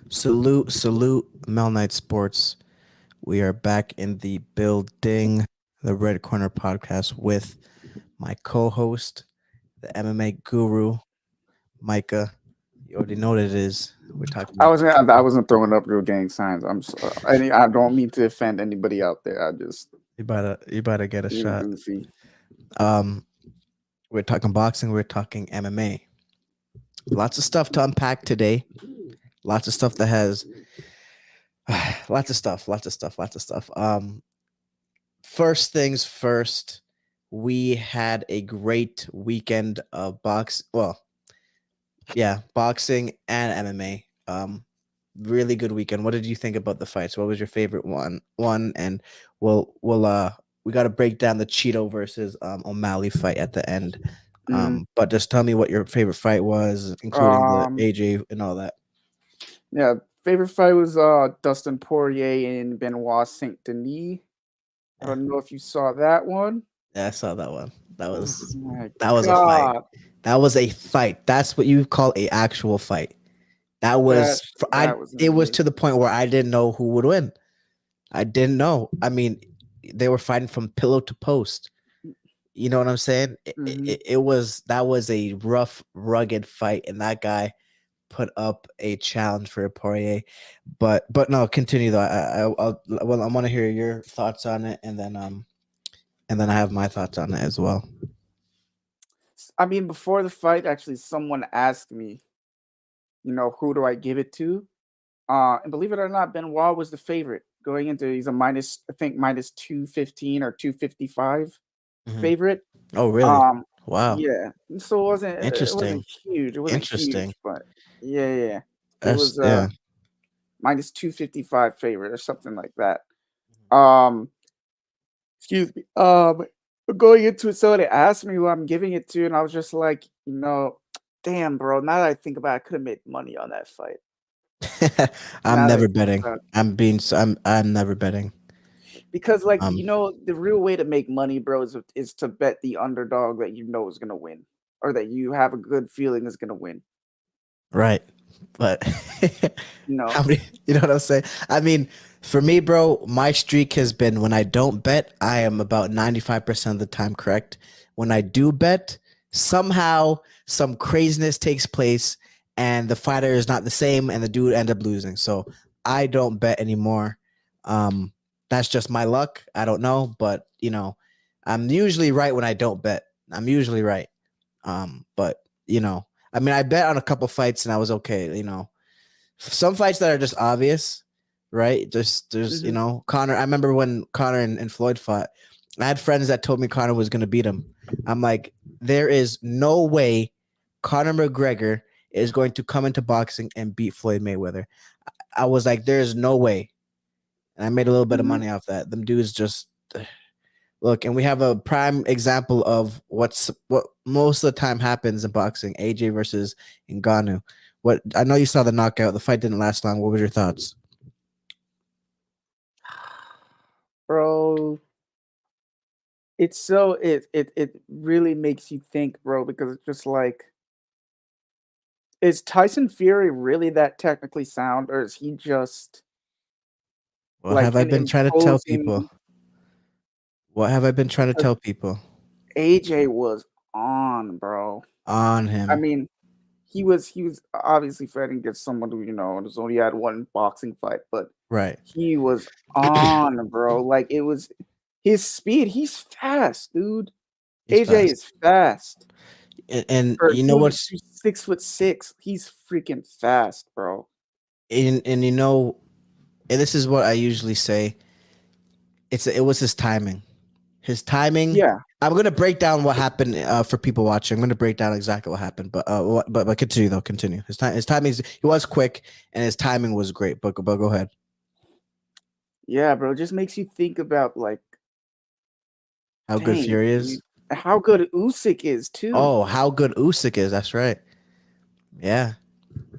Salute, Mel Knight Sports. We are back in the building, the Red Corner podcast with my co-host, the MMA guru, Micah. You already know what it is. We're talking I about wasn't. I wasn't throwing up real gang signs. I don't mean to offend anybody out there. I just you better get a being shot. goofy. Um, we're talking boxing. We're talking MMA. Lots of stuff to unpack today. Lots of stuff that has lots of stuff. First things first, we had a great weekend of boxing and MMA. Really good weekend. What did you think about the fights? What was your favorite one? And we'll we got to break down the Cheeto versus O'Malley fight at the end. Mm. But just tell me what your favorite fight was, including the Um. AJ and all that. Yeah. Favorite fight was Dustin Poirier and Benoit Saint Denis. I Yeah, don't know if you saw that one. yeah, I saw that one. That Oh was my that was a fight. god. That was a fight. That's what you call a actual fight. That That was I. that was It was amazing. to the point where I didn't know who would win. I didn't know. I mean, they were fighting from pillow to post. You know what I'm saying? Hmm. It was that was a rough, rugged fight, and that guy put up a challenge for Poirier. But no, continue though. I want to hear your thoughts on it, and then I have my thoughts on it as well. I mean, before the fight, actually, someone asked me, who do I give it to? And believe it or not, Benoit was the favorite going into. He's a minus, I think, minus 215 or 255 Hmm. favorite. Oh, really? Um, Wow. yeah. So it wasn't Interesting. huge. It wasn't Interesting. huge, but yeah, yeah. It That's was yeah. minus 255 favorite or something like that. Um, excuse me. But going into it, so they asked me who I'm giving it to, and I was just like, damn, bro. Now that I think about it, I could have made money on that fight. I'm Now that I never think betting. about it. I'm never betting. Because like Um, the real way to make money, bro, is to bet the underdog that you know is gonna win, or that you have a good feeling is gonna win. right. But You know. how many you know what I'm saying? I mean, for me, bro, my streak has been when I don't bet, I am about 95% of the time correct. When I do bet, somehow some craziness takes place and the fighter is not the same and the dude end up losing. So I don't bet anymore. Um, that's just my luck. I don't know, but I'm usually right when I don't bet. I'm usually right. But I mean, I bet on a couple fights and I was okay. Some fights that are just obvious, right? Just there's Hmm. Connor. I remember when Connor and Floyd fought. I had friends that told me Connor was gonna beat him. I'm like, there is no way Conor McGregor is going to come into boxing and beat Floyd Mayweather. I was like, there's no way, and I made a little bit of Hmm. money off that. Them dudes just look, and we have a prime example of what most of the time happens in boxing: AJ versus Ngannou. What I know you saw the knockout. The fight didn't last long. What were your thoughts? Bro, it really makes you think, bro, because it's just like, is Tyson Fury really that technically sound, or is he just What like have I an been trying to tell people? imposing? What have I been trying to Because tell people AJ was on, bro. on I him? mean, he was obviously fighting against someone who has only had one boxing fight, but Right. he was on, bro. Like it was his speed. He's fast, dude. He's AJ fast. is fast. And For you know dude what's who's 6'6", he's freaking fast, bro. and and this is what I usually say. It was his timing. His timing. Yeah. I'm gonna break down what happened for people watching. I'm gonna break down exactly what happened, but continue though. Continue. His timing. He was quick and his timing was great. But go ahead. Yeah, bro. It just makes you think about like, How good dang, Fury dude, is. how good Usyk is too. Oh, how good Usyk is. That's right. Yeah.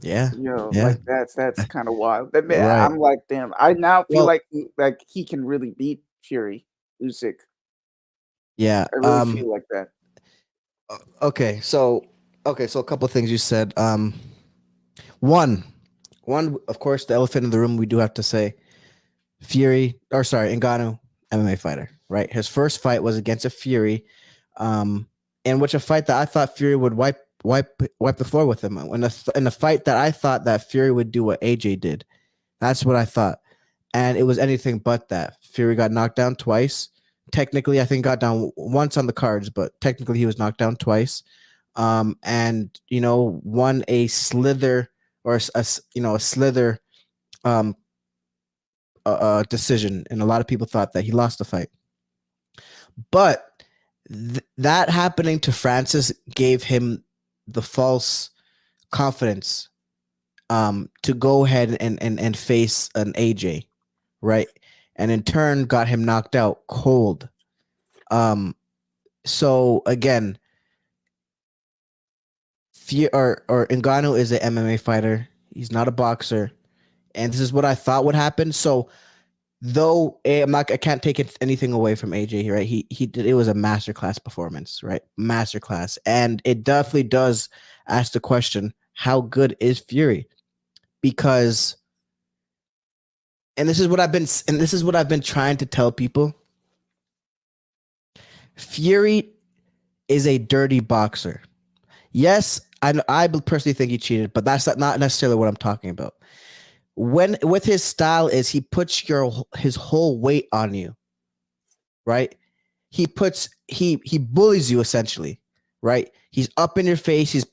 Yeah. Yeah. Like that's kind of wild. Right. I'm like, damn. I now feel Well, like he can really beat Fury, Usyk. yeah. I really feel like that. Okay. So a couple things you said. One. One, of course, the elephant in the room. We do have to say Ngannou, MMA fighter, right? His first fight was against a Fury, um, in which a fight that I thought Fury would wipe the floor with him. In a fight that I thought that Fury would do what AJ did. That's what I thought, and it was anything but that. Fury got knocked down twice. Technically, I think got down once on the cards, but technically he was knocked down twice. And won a slither or a slither um decision, and a lot of people thought that he lost the fight. But that happening to Francis gave him the false confidence to go ahead and face an AJ, right? And in turn got him knocked out cold. So again, Ngannou is an MMA fighter. He's not a boxer, and this is what I thought would happen. So though I can't take anything away from AJ here, right? He did, it was a masterclass performance, right? Masterclass, and it definitely does ask the question: how good is Fury? Because, and this is what I've been trying to tell people. Fury is a dirty boxer. Yes, I personally think he cheated, but that's not necessarily what I'm talking about. When with his style is he puts his whole weight on you, right? He bullies you essentially, right? He's up in your face. He's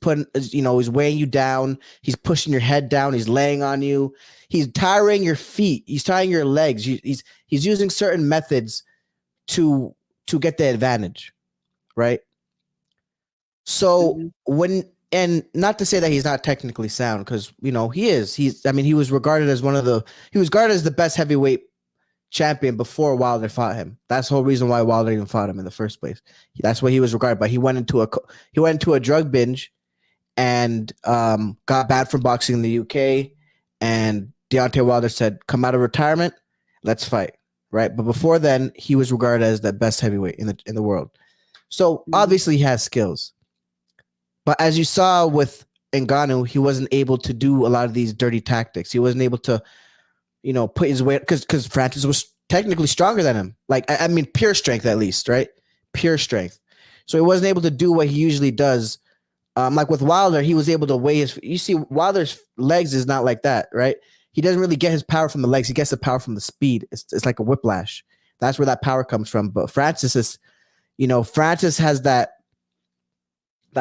he's weighing you down. He's pushing your head down. He's laying on you. He's tiring your feet. He's tying your legs. He's using certain methods to get the advantage, right? So and not to say that he's not technically sound, because he is. He was regarded as the best heavyweight champion before Wilder fought him. That's the whole reason why Wilder even fought him in the first place. That's what he was regarded by. He went into a drug binge and got banned from boxing in the UK. And Deontay Wilder said, "Come out of retirement, let's fight." Right, but before then, he was regarded as the best heavyweight in the world. So obviously, he has skills. But as you saw with Ngannou, he wasn't able to do a lot of these dirty tactics. He wasn't able to, put his weight, because Francis was technically stronger than him. Like, I mean, pure strength at least, right? Pure strength. So he wasn't able to do what he usually does. Like with Wilder, he was able to weigh you see, Wilder's legs is not like that, right? He doesn't really get his power from the legs. He gets the power from the speed. It's like a whiplash. That's where that power comes from. But Francis has that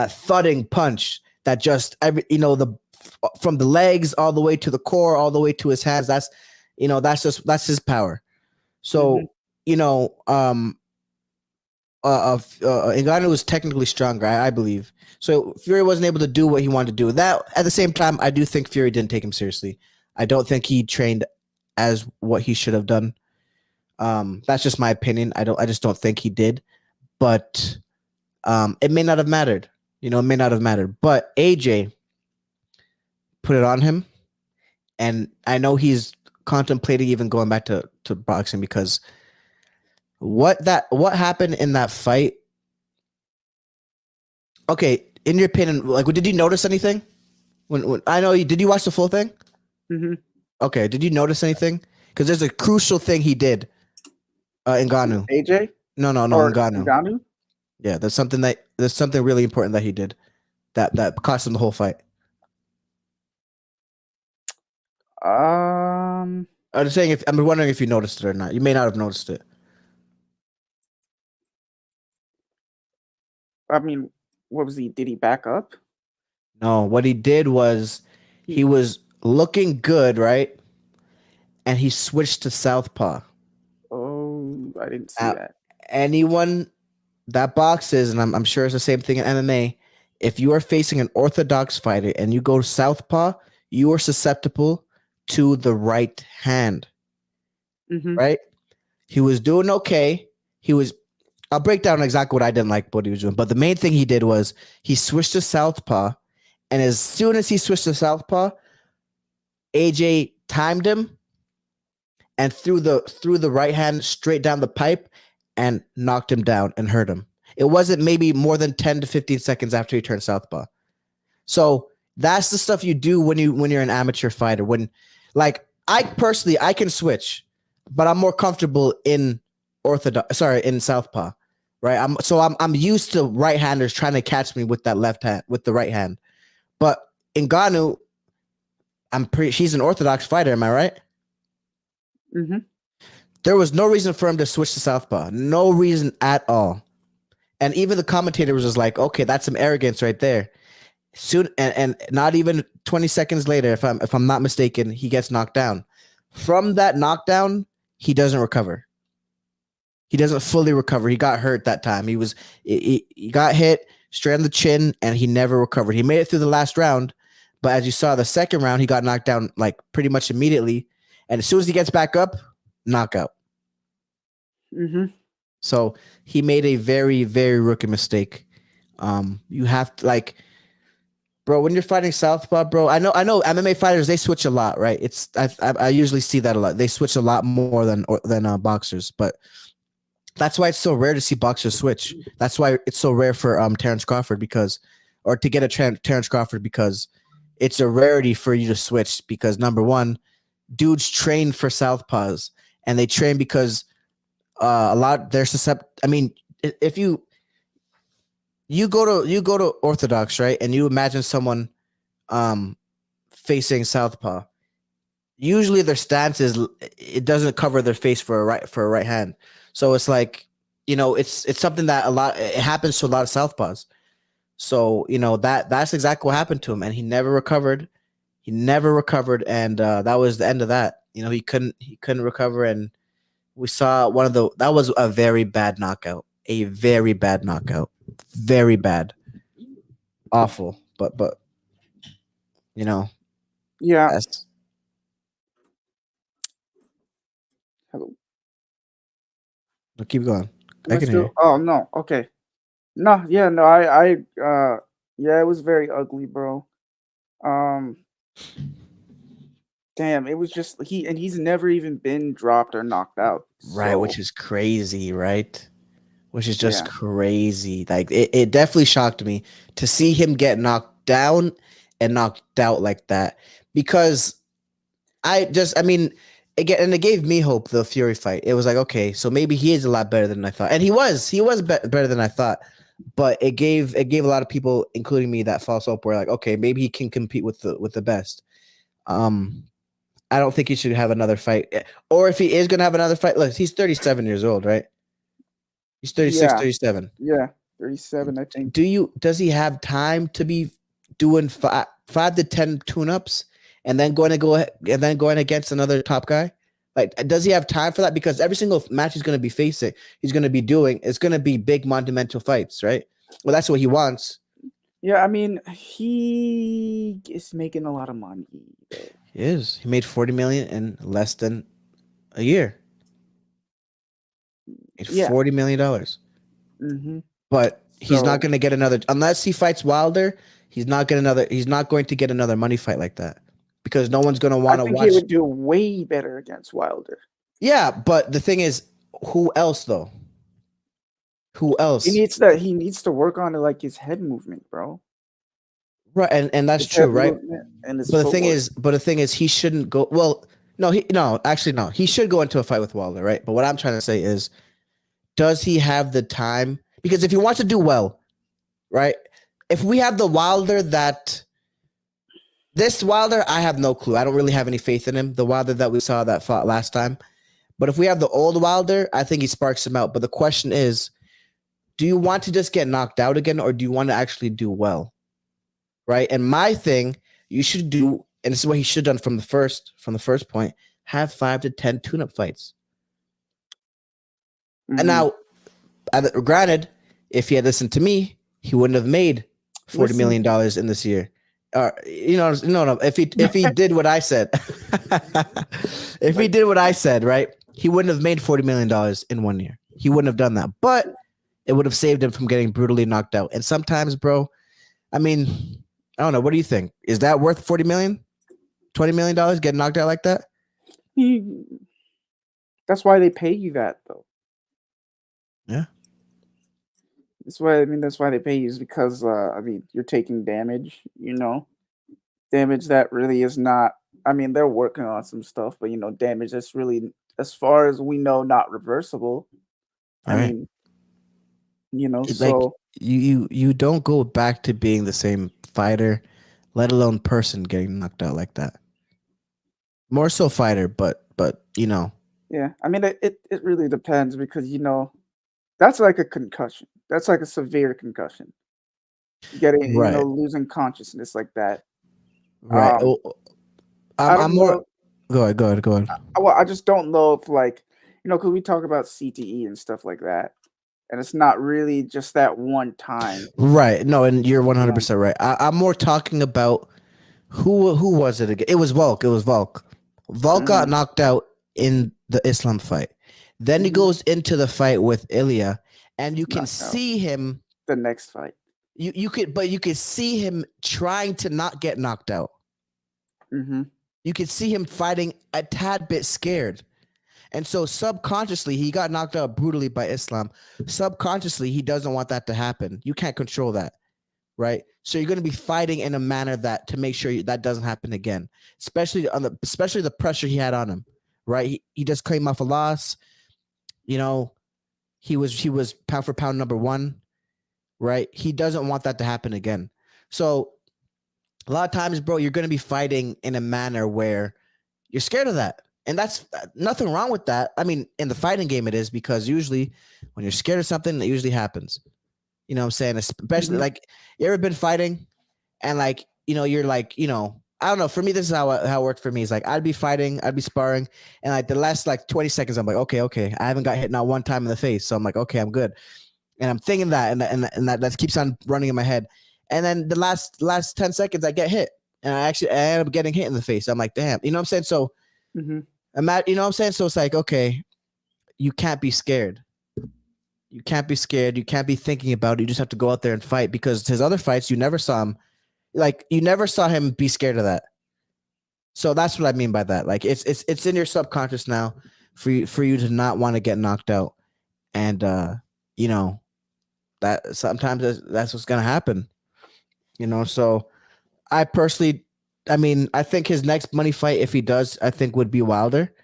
thudding punch that just from the legs all the way to the core, all the way to his hands. That's his power. So Ngannou was technically stronger, I believe. So Fury wasn't able to do what he wanted to do. That at the same time, I do think Fury didn't take him seriously. I don't think he trained as what he should have done. That's just my opinion. I just don't think he did. But it may not have mattered. It may not have mattered. But AJ put it on him, and I know he's contemplating even going back to boxing, because what happened in that fight. Okay, in your opinion, like, did you notice anything? When I know did you watch the full thing? Mm-hmm. Okay, did you notice anything? Because there's a crucial thing he did. Ngannou. AJ? No, Ngannou. Yeah, there's something really important that he did that cost him the whole fight. I'm just saying, I'm wondering if you noticed it or not. You may not have noticed it. I mean, what was he? Did he back up? No, what he did was he was looking good, right? And he switched to southpaw. Oh, I didn't see that. Anyone that boxes, and I'm sure it's the same thing in MMA, if you are facing an orthodox fighter and you go southpaw, you are susceptible to the right hand. Mm-hmm. Right? He was doing okay. I'll break down exactly what I didn't like what he was doing. But the main thing he did was he switched to southpaw. And as soon as he switched to southpaw, AJ timed him and threw the right hand straight down the pipe and knocked him down and hurt him. It wasn't maybe more than 10 to 15 seconds after he turned southpaw. So That's the stuff you do when you're an amateur fighter. When, like, I personally I can switch, but I'm more comfortable in orthodox. Sorry, in southpaw, right? I'm used to right-handers trying to catch me with that left hand with the right hand. But in Ganu, she's an orthodox fighter. Am I right? Mm-hmm. There was no reason for him to switch to southpaw. No reason at all. And even the commentator was just like, okay, that's some arrogance right there. Soon and not even 20 seconds later, if I'm not mistaken, he gets knocked down. From that knockdown, he doesn't recover. He doesn't fully recover. He got hurt that time. He got hit straight on the chin and he never recovered. He made it through the last round, but as you saw, the second round, he got knocked down like pretty much immediately. And as soon as he gets back up, knockout. Mm-hmm. So he made a very, very rookie mistake. You have to, like, bro, when you're fighting southpaw, bro, I know MMA fighters, they switch a lot, right? I usually see that a lot. They switch a lot more than boxers, but that's why it's so rare to see boxers switch. That's why it's so rare for Terrence Crawford to get a Terrence Crawford, because it's a rarity for you to switch, because number one, dudes train for southpaws and they train because a lot they're susceptible. I mean, if you go to orthodox, right, and you imagine someone facing southpaw, usually their stance is it doesn't cover their face for a right hand. So it's like, it's something that it happens to a lot of southpaws. So that's exactly what happened to him, and he never recovered. And that was the end of that. He couldn't recover, and we saw that was a very bad knockout. A very bad knockout. Very bad. Awful. But Yeah. that's Hello. keep going. Am I I can hear still? you. Oh no. Okay. No. Yeah. No. Yeah. It was very ugly, bro. Um. Damn. It was just he's never even been dropped or knocked out. Right, which So is crazy, right? Which is just yeah. crazy. Like it definitely shocked me to see him get knocked down and knocked out like that. Because I mean, again, and it gave me hope, the Fury fight. It was like, okay, so maybe he is a lot better than I thought. And he was better than I thought. But it gave a lot of people, including me, that false hope where, like, okay, maybe he can compete with the best. Um, I don't think he should have another fight. Or if he is gonna have another fight, look, he's 37 years old, right? He's 36, Yeah. 37. Yeah. 37, I think. Does he have time to be doing five to 10 tune-ups and then going against another top guy? Like, does he have time for that? Because every single match he's going to be facing, he's going to be doing, it's going to be big monumental fights, right? Well, that's what he wants. Yeah. I mean, he is making a lot of money, though. He is. He made 40 million in less than a year. Made Yeah. $40 million. Mm-hmm. But he's not So going to get another, unless he fights Wilder. He's not going to get another money fight like that, because no one's going to I want to think he watch. would do way better against Wilder. Yeah, but the thing is, who else though? Who He else? needs to work on like his head movement, bro. Right, and that's His true, head right? movement and his But footwork. the thing is, he shouldn't go. Well, no, actually, no. He should go into a fight with Wilder, right? But what I'm trying to say is, does he have the time? Because if he wants to do well, right? If we have the Wilder that this Wilder, I have no clue. I don't really have any faith in him. The Wilder that we saw that fought last time. But if we have the old Wilder, I think he sparks him out. But the question is, do you want to just get knocked out again, or do you want to actually do well? Right. And my thing, you should do, and this is what he should have done from the first point, have 5 to 10 tune-up fights. And Mm-hmm. now, granted, if he had listened to me, he wouldn't have made $40 million in this year. No. If he did what I said, if he did what I said, right, he wouldn't have made $40 million in 1 year. He wouldn't have done that. But it would have saved him from getting brutally knocked out. And sometimes, bro, I mean, I don't know. What do you think? Is that worth 40 million? $20 million getting knocked out like that? That's why they pay you that, though. Yeah. That's why they pay you, is because I mean, you're taking damage, you know. Damage that really is not. I mean, they're working on some stuff, but damage that's really, as far as we know, not reversible. I All right. mean, Like so you don't go back to being the same fighter, let alone person getting knocked out like that. More so fighter, but yeah. I mean, it really depends because that's like a concussion. That's like a severe concussion. Getting right, losing consciousness like that. right. Um, Oh, I'm I I'm don't more. know. Go ahead, go ahead, go ahead. Well, I just don't know if like because we talk about CTE and stuff like that, and it's not really just that one time. Right. No, and you're You know. 100% right. I'm more talking about who was it again? It was Volk. It was Volk. Volk got Mhm. knocked out in the Islam fight. Then he Mhm. goes into the fight with Ilya, and you can Knocked out see him. the next fight. You could see him trying to not get knocked out. Mhm. You could see him fighting a tad bit scared. And so subconsciously, he got knocked out brutally by Islam. Subconsciously, he doesn't want that to happen. You can't control that, right? So you're going to be fighting in a manner that to make sure that doesn't happen again, especially the pressure he had on him, right? He just came off a loss. You know, he was pound for pound number one, right? He doesn't want that to happen again. So a lot of times, bro, you're going to be fighting in a manner where you're scared of that. And that's nothing wrong with that. I mean, in the fighting game, it is because usually when you're scared of something, it usually happens. You know what I'm saying? Especially Mhm. like, you ever been fighting and like, you're like, I don't know. For me, this is how it worked for me. It's like I'd be fighting, I'd be sparring, and like the last like 20 seconds, I'm like, okay. I haven't got hit not one time in the face. So I'm like, okay, I'm good. And I'm thinking that, and that keeps on running in my head. And then the last 10 seconds, I get hit. And I end up getting hit in the face. I'm like, damn. You know what I'm saying? So Mhm. you know what I'm saying? So it's like, okay, you can't be scared. You can't be scared. You can't be thinking about it. You just have to go out there and fight because his other fights, you never saw him. Like you never saw him be scared of that. So that's what I mean by that. Like it's in your subconscious now for you to not want to get knocked out. And you know, that sometimes that's what's gonna happen. So I personally, I mean, I think his next money fight, if he does, I think would be Wilder.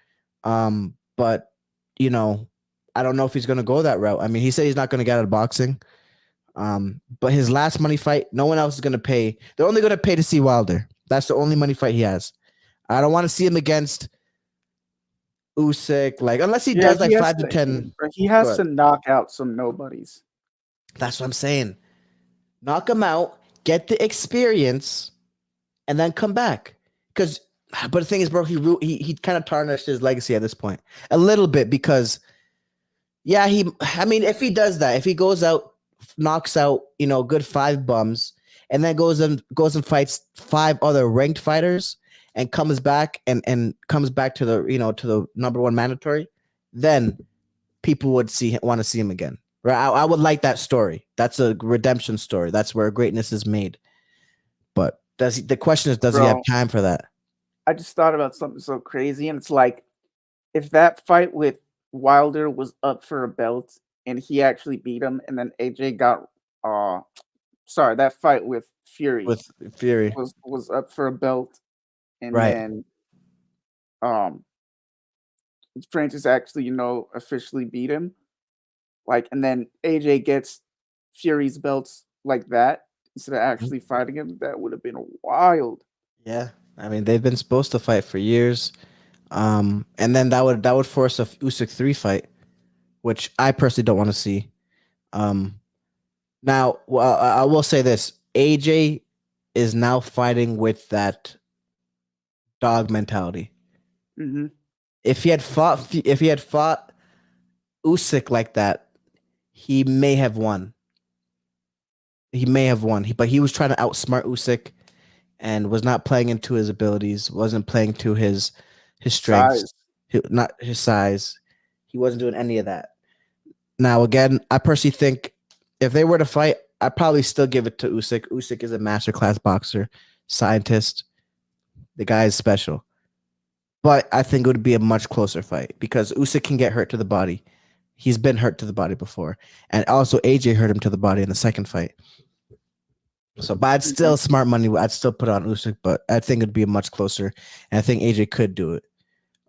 But you know, I don't know if he's gonna go that route. I mean, he said he's not gonna get out of boxing. But his last money fight, no one else is gonna pay. They're only gonna pay to see Wilder. That's the only money fight he has. I don't want to see him against Usyk, like unless he Yeah, does like 5 to 10. he has Good. to knock out some nobodies. That's what I'm saying. Knock him out, get the experience, and then come back. Because, but the thing is, bro, he kind of tarnished his legacy at this point a little bit because, yeah, I mean, if he does that, if he goes out, knocks out, good 5 bums, and then goes and fights 5 other ranked fighters, and comes back and comes back to the number one mandatory, then people would want to see him again. Right? I would like that story. That's a redemption story. That's where greatness is made. But the question is, does he have Bro, time for that? I just thought about something so crazy, and it's like if that fight with Wilder was up for a belt and he actually beat him, and then AJ got sorry, that fight with Fury With Fury, was up for a belt, and right? then um Francis actually, officially beat him. Like, and then AJ gets Fury's belts like that instead of actually fighting him. That would have been wild. Yeah, I mean they've been supposed to fight for years, and then that would force a Usyk 3 fight, which I personally don't want to see. Um, Now, well, I will say this: AJ is now fighting with that dog mentality. Hmm. If he had fought Usyk like that, he may have won. He may have won. But he was trying to outsmart Usyk and was not playing into his abilities. Wasn't playing to his strengths, Size. not his size. He wasn't doing any of that. Now, again, I personally think if they were to fight, I'd probably still give it to Usyk. Usyk is a masterclass boxer, scientist. The guy is special. But I think it would be a much closer fight because Usyk can get hurt to the body. He's been hurt to the body before. And also AJ hurt him to the body in the second fight. So, but I'd Mhm. still smart money. I'd still put it on Usyk, but I think it'd be much closer, and I think AJ could do it.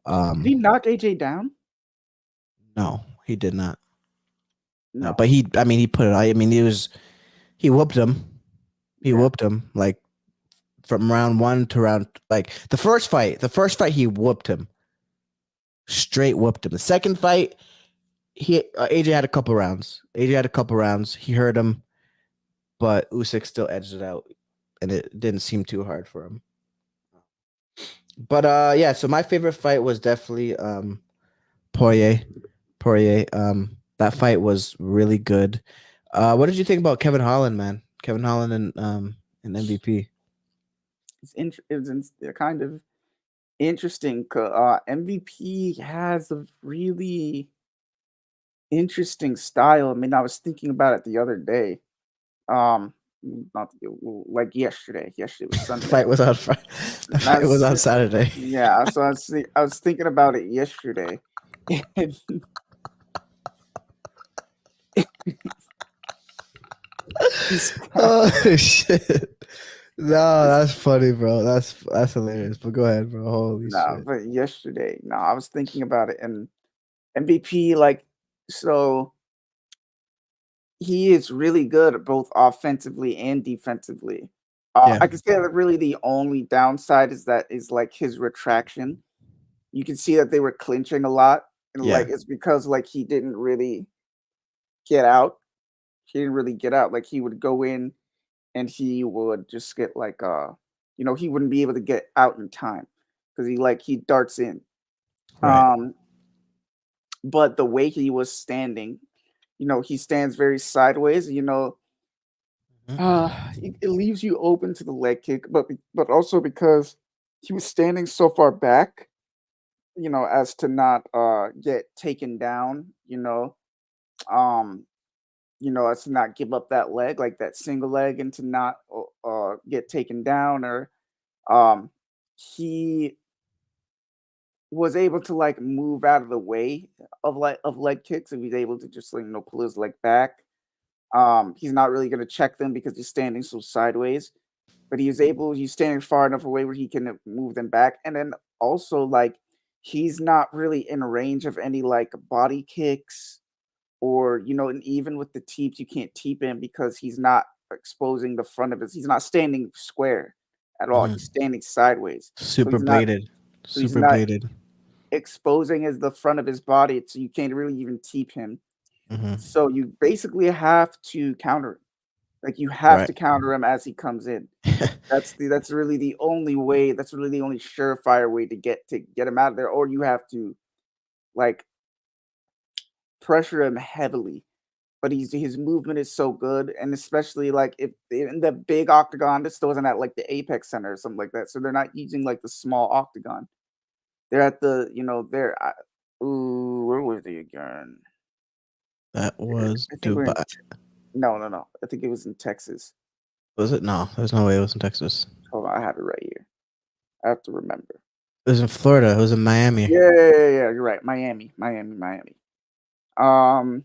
Did he knock AJ down? No, he did not. No, No. but he. I mean, he put it. I mean, he whooped him. He Yeah. whooped him like from round one to round like the first fight. The first fight he whooped him, straight whooped him. The second fight, he AJ had a couple rounds. AJ had a couple rounds. He hurt him, but Usyk still edged it out, and it didn't seem too hard for him. But yeah. So my favorite fight was definitely Poirier. Poirier. That fight was really good. What did you think about Kevin Holland, man? Kevin Holland and MVP. They're kind of interesting. MVP has a really interesting style. I mean, I was thinking about it the other day. Um, not like yesterday. Yesterday was The Sunday. fight was on the And I fight was was, on Saturday. yeah, so I was thinking about it yesterday. And he's Oh shit! No, that's funny, bro. That's hilarious. But go ahead, bro. Holy no, shit! but yesterday, no, I was thinking about it, and MVP, like, so he is really good at both offensively and defensively. Yeah, I can say that really the only downside is like his retraction. You can see that they were clinching a lot, and yeah, like it's because like he didn't really get out. He didn't really get out. Like he would go in and he would just get like he wouldn't be able to get out in time because he darts in. right. Um, but the way he was standing, he stands very sideways. Mhm. It leaves you open to the leg kick, but also because he was standing so far back, as to not get taken down, um, as to not give up that leg, like that single leg, and to not get taken down, or um, he was able to like move out of the way of leg kicks, and he's able to just pull his leg back. He's not really going to check them because he's standing so sideways, but he's standing far enough away where he can move them back. And then also, like, he's not really in range of any like body kicks, or, and even with the teeps, you can't teep him because he's not exposing the front of he's not standing square at all. He's Mhm. standing sideways. So Super he's not, bladed. so he's Super not bladed. exposing as the front of his body, so you can't really even teep him. Hmm. So you basically have to counter him. Like, you have Right. to counter him as he comes in. That's really the only way. That's really the only surefire way to get him out of there, or you have to like pressure him heavily. But his movement is so good, and especially like if in the big octagon, this wasn't at like the Apex Center or something like that. So they're not using like the small octagon. They're at the they're ooh, where was they again? That was I think we're in. Dubai. No, no, no. I think it was in Texas. Was it? No, there's no way it was in Texas. Hold on, I have it right here. I have to remember. It was in Florida. It was in Miami. Yeah, yeah, yeah, yeah, you're right. Miami, Miami, Miami. Um,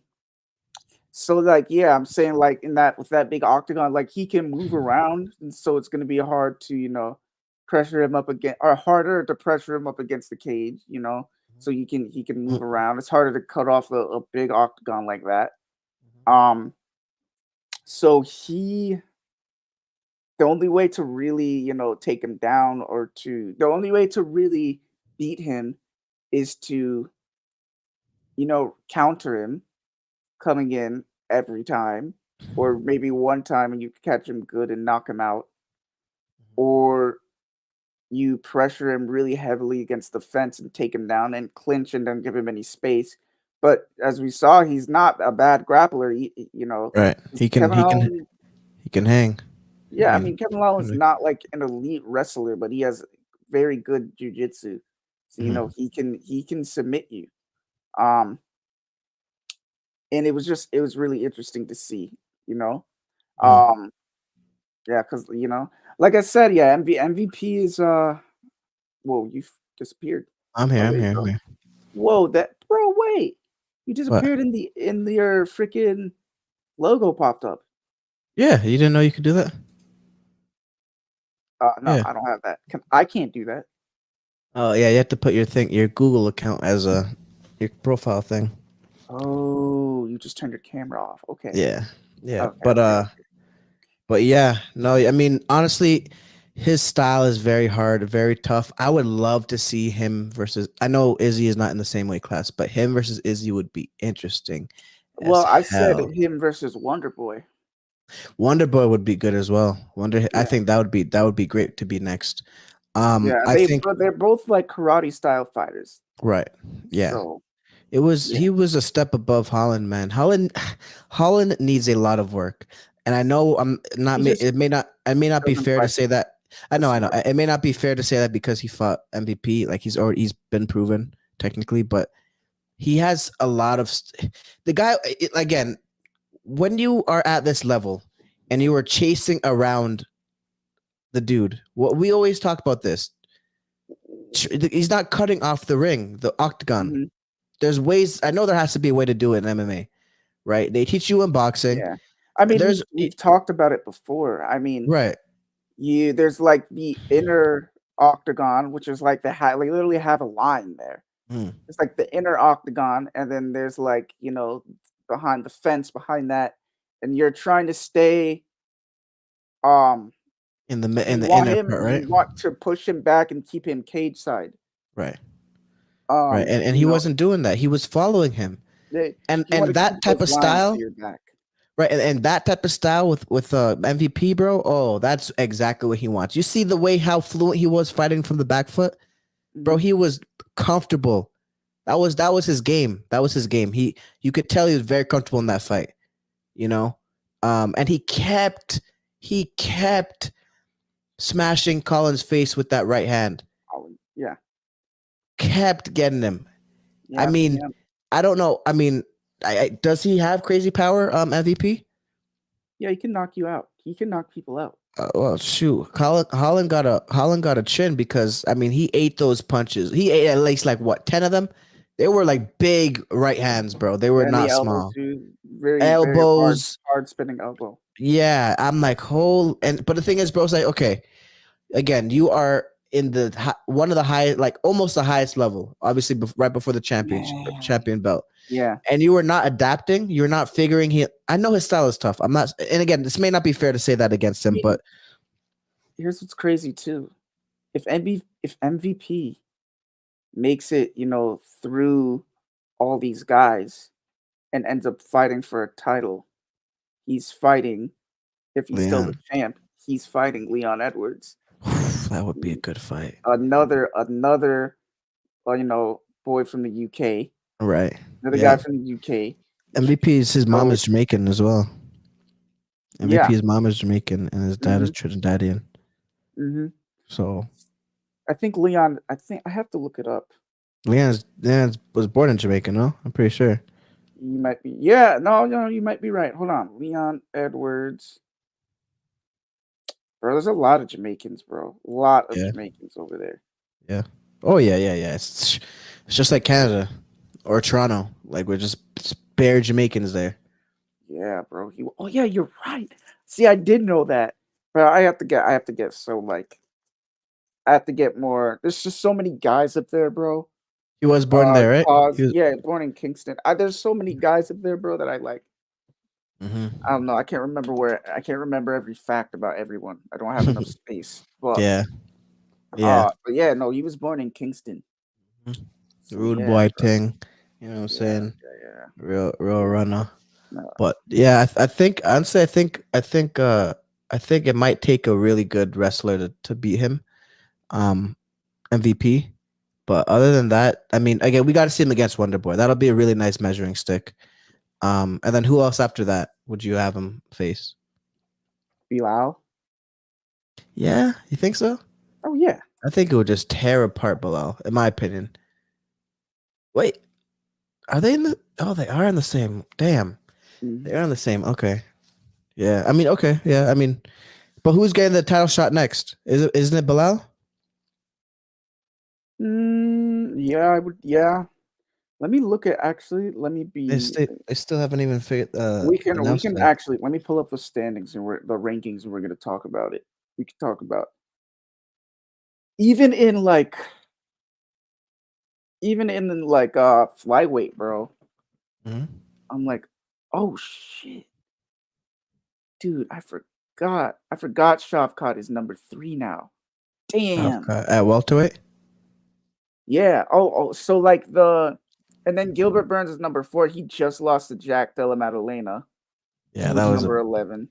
so like, yeah, I'm saying like in that with that big octagon, like he can move around, and so it's gonna be hard to, pressure him up against, or harder to pressure him up against the cage, so he can move Mhm. around. It's harder to cut off a big octagon like that. Um, so the only way to really, take him down, or the only way to really beat him is to, counter him coming in every time, or maybe one time and you catch him good and knock him out, or you pressure him really heavily against the fence and take him down and clinch and don't give him any space. But as we saw, he's not a bad grappler. Right. He can. Kevin He can. Holland. He can hang. I Yeah, I mean. mean, Kevin Holland's not like an elite wrestler, but he has very good jujitsu. So Mhm. he can submit you. Um, and it was really interesting to see. You know, Mhm. um, yeah, because like I said, yeah, MVP is whoa, you've disappeared. I'm Oh, here. I'm there you here. I'm go. here. Whoa, that bro, wait, you What? disappeared in your freaking logo popped up. Yeah. You didn't know you could do that? No, Yeah. I don't have that. I can't do that. Oh yeah, you have to put your Google account as a your profile thing. Oh, you just turned your camera off. Okay. Yeah. Yeah. Okay, okay, okay. But yeah, no, I mean honestly, his style is very hard, very tough. I would love to see him versus I know Izzy is not in the same weight class, but him versus Izzy would be interesting as Well, I said hell. him versus Wonder Boy. Wonder Boy would be good as well. I Yeah. think that would be great to be next. Yeah, I think they're both like karate style fighters. right. Yeah. So, yeah. He was a step above Holland, man. Holland needs a lot of work. And I know He just it may not be doesn't fair to fight say that. as I know. smart. It may not be fair to say that because he fought MVP, like he's been proven technically, but he has a lot of the guy again, when you are at this level and you are chasing around the dude, what we always talk about this. He's not cutting off the ring, the octagon. Mhm. There's ways. I know there has to be a way to do it in MMA, right? They teach you in boxing. Yeah. I mean, There's we've talked about it before. I mean, right. there's like the inner octagon, which is like they literally have a line there. Mm. It's like the inner octagon, and then there's like, behind the fence behind that, and you're trying to stay, um, In the inner part, you right? want to push him back and keep him cage side. Right. Right. And You he know, wasn't doing that. He was following him. they you And wanna that keep type those of lines to style, your back. right? And that type of style with MVP, bro. Oh, that's exactly what he wants. You see the way how fluent he was fighting from the back foot, bro. Mhm. He was comfortable. That was his game. That was his game. You could tell he was very comfortable in that fight. You know, and he kept smashing Collins' face with that right hand. Oh, yeah. Kept getting him. I Yep, mean, yep. I don't know. I mean, does he have crazy power? MVP. Yeah, he can knock you out. He can knock people out. Well, shoot, Holland got a chin because I mean he ate those punches. He ate at least like what 10 of them. They were like big right hands, bro. They were And the not elbow small. too. Very, very Elbows, hard spinning elbow. yeah. I'm like whole and but the thing is, bro, it's like okay, again, you are in one of the highest, like almost the highest level, obviously right before the Man. champion belt, Yeah. and you were not adapting. You're not figuring he. I know his style is tough. I'm not, and again, this may not be fair to say that against I him, mean, but here's what's crazy too. If MVP makes it, through all these guys and ends up fighting for a title, he's fighting if he's still the Leon, champ, he's fighting Leon Edwards. that would be a Mm, good fight, another boy from the UK, right? another guy Yeah, from the UK, which MVP's his mom so is Jamaican as well. yeah. MVP's mom is Jamaican and his dad is Mhm. Trinidadian. Mhm. So I think I have to look it up. Leon was born in Jamaica, no? I'm pretty sure. You might be yeah, no, no, you might be right. Hold on. Leon Edwards. Bro, there's a lot of Jamaicans, bro. A lot of Yeah, Jamaicans over there. yeah. Oh yeah. It's just like Canada or Toronto. Like we're just it's bare Jamaicans there. Yeah, bro. Oh yeah, you're right. See, I did know that. But I have to get so like I have to get more. There's just so many guys up there, bro. He was born there, right? He Cause was. yeah, born in Kingston. There's so many guys up there, bro, that I like. I Hmm. don't know. I can't remember every fact about everyone. I don't have enough space. Yeah, yeah. But yeah, no, he was born in Kingston. Mhm. So Rude yeah, boy bro. thing. You know what I'm Yeah, saying? yeah, Real yeah. runner. No. But yeah, I think honestly, I think it might take a really good wrestler to beat him. Um, MVP. But other than that, I mean, again, we got to see him against Wonder Boy. That'll be a really nice measuring stick. And then who else after that would you have him face? Bilal? Yeah, you think so? Oh yeah. I think it would just tear apart Bilal, in my opinion. Wait, are they in the? Oh, they are in the same. Damn, they Mhm. are in the same. Okay, yeah. I mean, okay, yeah. I mean, but who's getting the title shot next? Isn't it Bilal? Yeah, I would. Yeah. Let me look at actually. They still haven't even figured We announced can that. actually let me pull up the standings and the rankings and we're gonna talk about it. We can talk about. even in like flyweight, bro. Mhm. I'm like, oh shit, dude, I forgot Shavkat is number 3 now. Damn. At welterweight. Yeah. Oh, so like and then Gilbert Burns is number 4. He just lost to Jack Della Maddalena, Yeah, that who's was a. number 11.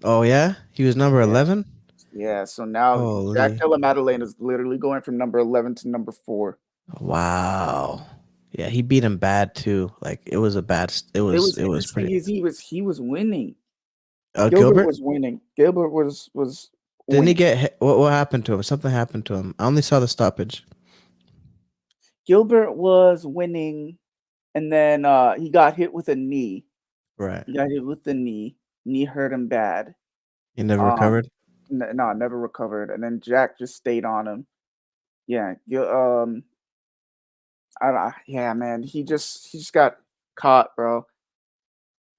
Oh yeah, he was number Yeah. 11. Yeah. So now Jack Holy. Della Maddalena is literally going from number 11 to number 4. Wow. Yeah, he beat him bad too. Like it was a bad. It It was. was It was this thing pretty. is he was winning. Gilbert Gilbert. was winning. Gilbert was Didn't he winning. get hit? What happened to him? Something happened to him. I only saw the stoppage. Gilbert was winning, and then he got hit with a knee. Right. He got hit with the knee. Knee hurt him bad. He never Um, recovered. no, never recovered. And then Jack just stayed on him. Yeah, yeah, man. He just got caught, bro.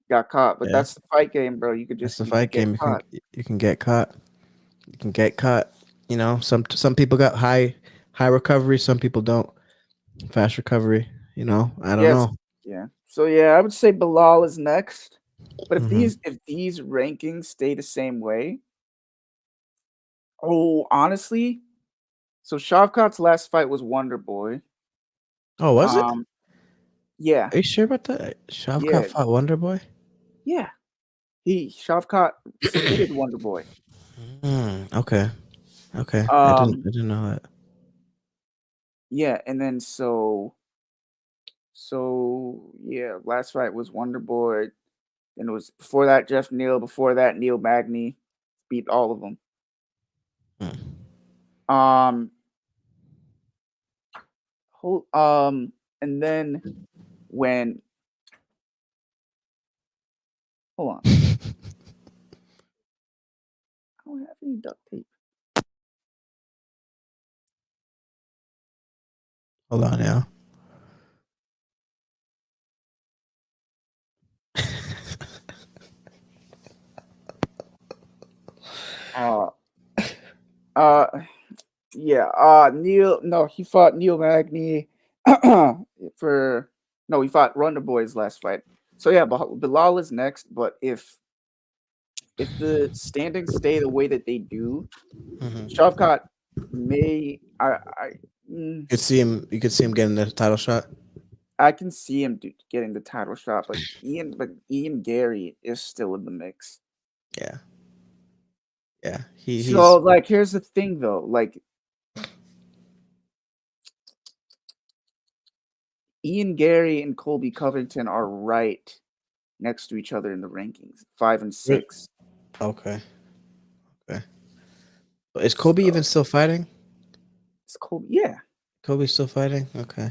Got caught. But Yeah. that's the fight game, bro. That's the You could fight get game. caught. You can get caught. You can get caught. You know, some people got high recovery. Some people don't. Fast recovery. You know, I don't Yes. know. Yeah. So yeah, I would say Bilal is next. But if Hmm. these rankings stay the same way, oh, honestly, so Shavkat's last fight was Wonder Boy. Oh, was it? Um, yeah, Are you sure about that? Shavkat yeah, fought Wonder Boy. yeah. Shavkat submitted Wonder Boy. Okay. Okay. I didn't. Um, I didn't know that. yeah, and then so yeah, last fight was Wonder Boy. Then it was before that Jeff Neal. Before that Neil Magny beat all of them. Hmm. Um, and then when hold on, I don't have any duct tape. Hold on, yeah. Uh, uh, yeah. Neil. No, he fought Neil Magny for. No, he fought Wonder Boy's last fight. So yeah, Bilal is next. But if the standings stay the way that they do, Hmm. Shavkat may I mm, Could see him. You could see him getting the title shot. I can see him getting the title shot, but Ian Gary is still in the mix. Yeah. Yeah. So He's like, here's the thing though, like Ian Gary and Colby Covington are right next to each other in the rankings, 5 and 6. okay. Okay. Is Kobe even So still fighting? it's Colby, yeah, Kobe's still fighting. Okay.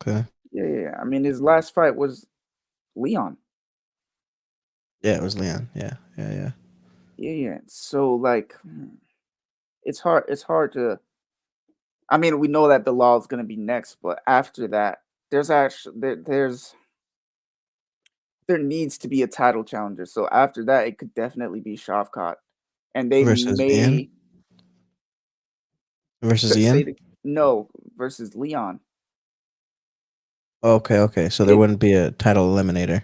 Okay. yeah, yeah, yeah. I mean, his last fight was Leon. Yeah, it was Leon. Yeah. Yeah. Yeah. Yeah, yeah. So like, it's hard. It's hard to. I mean, we know that Bilal is going to be next, but after that, there needs to be a title challenger. So after that, it could definitely be Shavkat, and they Versus Ian. may Versus say Ian. no versus Leon. Okay. Okay. So there It wouldn't be a title eliminator.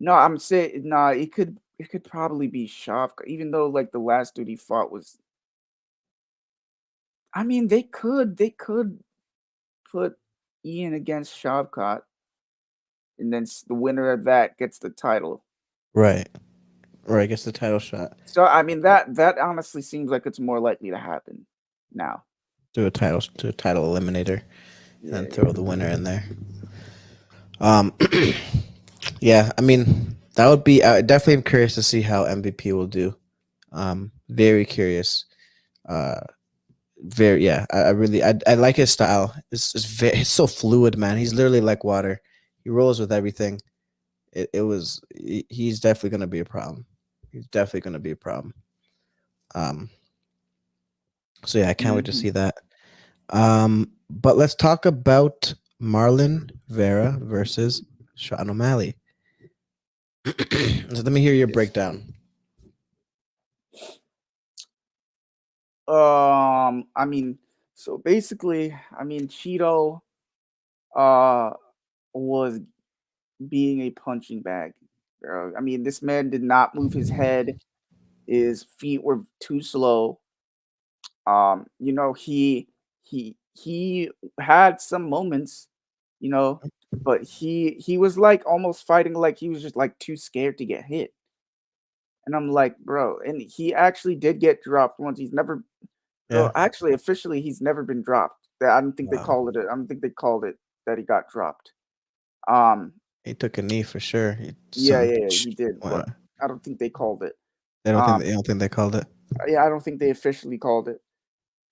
No, I'm saying no. It could probably be Shavkat, even though like the last dude he fought was. I mean, they could put Ian against Shavkat, and then the winner of that gets the title. Right. Or I guess the title shot. So I mean that honestly seems like it's more likely to happen now. Do a title eliminator and Yeah, then throw yeah. the winner in there. Um, yeah, I mean that would be. I definitely am curious to see how MVP will do. Very curious. Uh, very yeah. I really I like his style. It's so fluid, man. He's literally like water. He rolls with everything. He's definitely gonna be a problem. He's definitely gonna be a problem. Um, so yeah, I can't wait to see Mhm. that. But let's talk about Marlon Vera versus Sean O'Malley. So let me hear your Yes. breakdown. I mean, so basically, I mean, Cheeto uh was being a punching bag. I mean, this man did not move his head. His feet were too slow. He had some moments, you know, but he was like almost fighting like he was just like too scared to get hit. And I'm like, bro, and he actually did get dropped once. He's never Yeah. actually officially he's never been dropped. I don't think they Wow. called it. I don't think they called it that he got dropped. Um, He took a knee for sure. yeah, Some yeah, yeah, he did, well, but I don't think they called it. they don't think Um, they don't think they called it. yeah, I don't think they officially called it.